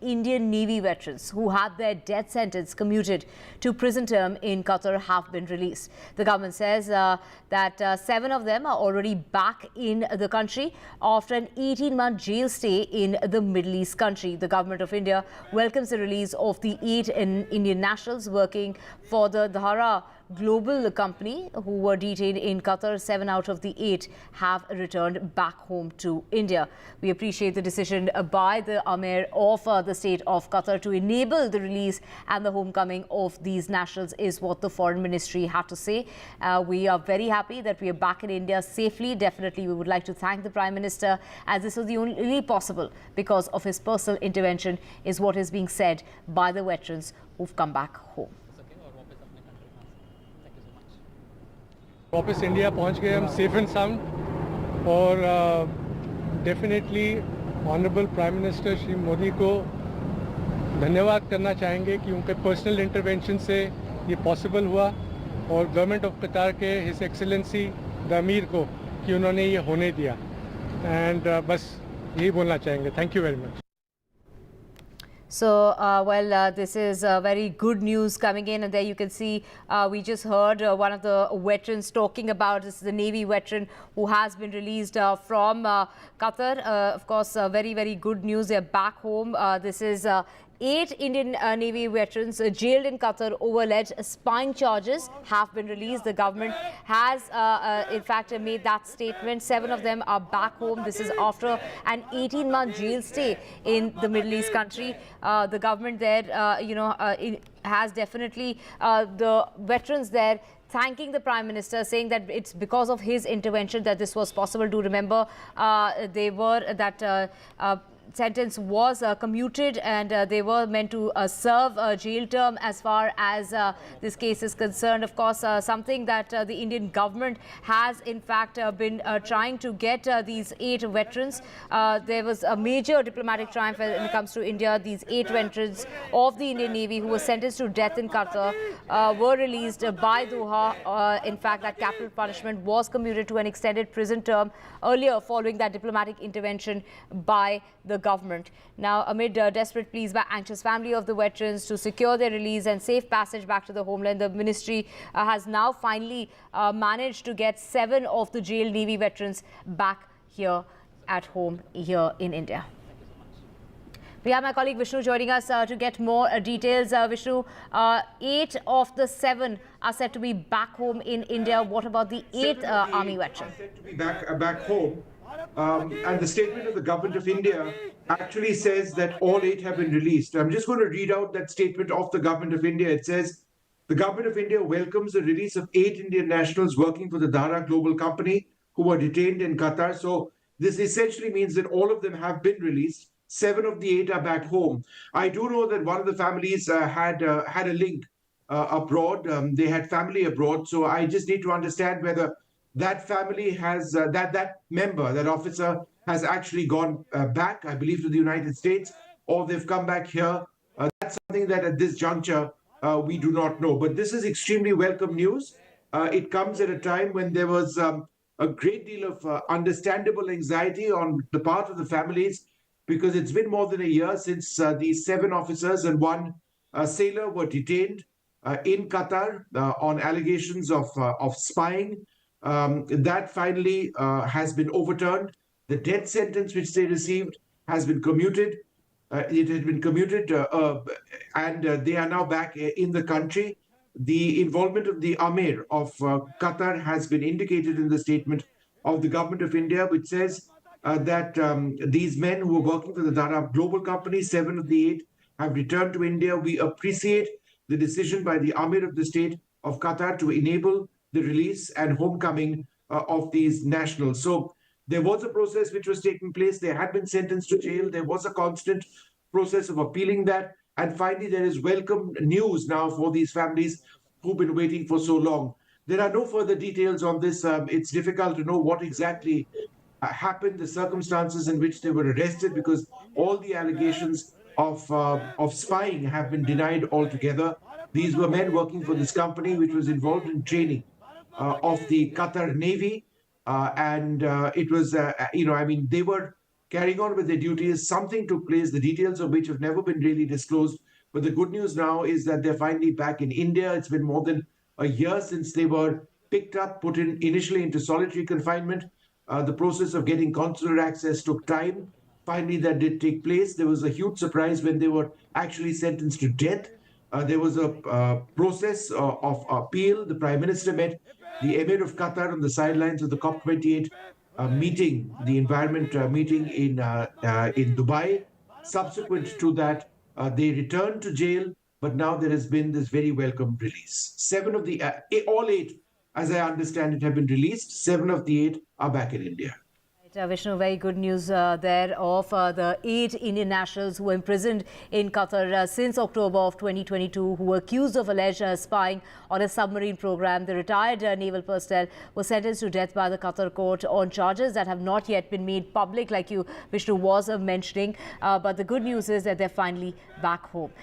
Indian Navy veterans who had their death sentence commuted to prison term in Qatar have been released. The government says that 7 of them are already back in the country after an 18-month jail stay in the Middle East country. The government of India welcomes the release of the 8 Indian nationals working for the Qatar global company who were detained in Qatar. 7 out of the 8 have returned back home to India. We appreciate the decision by the Amir of the state of Qatar to enable the release and the homecoming of these nationals, is what the foreign ministry had to say. We are very happy that we are back in India safely. Definitely, we would like to thank the Prime Minister, as this was the only possible because of his personal intervention, is what is being said by the veterans who've come back home. वापस India पहुंच गए हम safe and sound और definitely honourable prime minister Shri Modi को धन्यवाद करना चाहेंगे कि उनके पर्सनल इंटरवेंशन से ये पॉसिबल हुआ, और गवर्नमेंट ऑफ कतार के हिज एक्सेलेंसी द अमीर को कि उन्होंने ये होने दिया, एंड बस यही बोलना चाहेंगे. Thank you very much. So, this is very good news coming in, and there you can see we just heard one of the veterans talking about this, the Navy veteran who has been released from Qatar. Of course, very, very good news. They're back home. This is 8 Indian Navy veterans jailed in Qatar over alleged spying charges have been released. The government has, in fact, made that statement. 7 of them are back home. This is after an 18-month jail stay in the Middle East country. The government there, has definitely the veterans there thanking the Prime Minister, saying that it's because of his intervention that this was possible. Do remember, sentence was commuted, and they were meant to serve a jail term as far as this case is concerned. Of course, something that the Indian government has in fact been trying to get these 8 veterans. There was a major diplomatic triumph when it comes to India. These 8 veterans of the Indian Navy who were sentenced to death in Qatar were released by Doha. In fact, that capital punishment was commuted to an extended prison term earlier following that diplomatic intervention by the government. Now, amid desperate pleas by anxious family of the veterans to secure their release and safe passage back to the homeland, the ministry has now finally managed to get 7 of the jailed Navy veterans back here at home here in India. We have my colleague Vishnu joining us to get more details. Vishnu, 8 of the 7 are said to be back home in India. What about the 8th Army veteran? Said to be back home. And the statement of the government of India actually says that all 8 have been released. I'm just going to read out that statement of the government of India. It says, the government of India welcomes the release of 8 Indian nationals working for the Qatar global company who were detained in Qatar. So this essentially means that all of them have been released. 7 of the 8 are back home. I do know that one of the families had a link abroad. They had family abroad. So I just need to understand whether that family has, that member, that officer has actually gone back, I believe, to the United States, or they've come back here. That's something that at this juncture, we do not know. But this is extremely welcome news. It comes at a time when there was a great deal of understandable anxiety on the part of the families, because it's been more than a year since these 7 officers and 1 sailor were detained in Qatar on allegations of spying. That finally has been overturned. The death sentence which they received has been commuted. It has been commuted, and they are now back in the country. The involvement of the Amir of Qatar has been indicated in the statement of the government of India, which says that these men who were working for the Qatar global company, 7 of the 8, have returned to India. We appreciate the decision by the Amir of the state of Qatar to enable the release and homecoming of these nationals. So there was a process which was taking place. They had been sentenced to jail. There was a constant process of appealing that. And finally, there is welcome news now for these families who've been waiting for so long. There are no further details on this. It's difficult to know what exactly happened, the circumstances in which they were arrested, because all the allegations of spying have been denied altogether. These were men working for this company which was involved in training of the Qatar Navy. And it was, they were carrying on with their duties. Something took place, the details of which have never been really disclosed. But the good news now is that they're finally back in India. It's been more than a year since they were picked up, put in initially into solitary confinement. The process of getting consular access took time. Finally, that did take place. There was a huge surprise when they were actually sentenced to death. There was a process of appeal. The Prime Minister met the Emir of Qatar on the sidelines of the COP28 meeting, the environment meeting in Dubai. Subsequent to that, they returned to jail, but now there has been this very welcome release. All eight, as I understand it, have been released. 7 of the 8 are back in India. Vishnu, very good news there of the 8 Indian nationals who were imprisoned in Qatar since October of 2022, who were accused of alleged spying on a submarine program. The retired naval personnel was sentenced to death by the Qatar court on charges that have not yet been made public, like you, Vishnu, was mentioning. But the good news is that they're finally back home.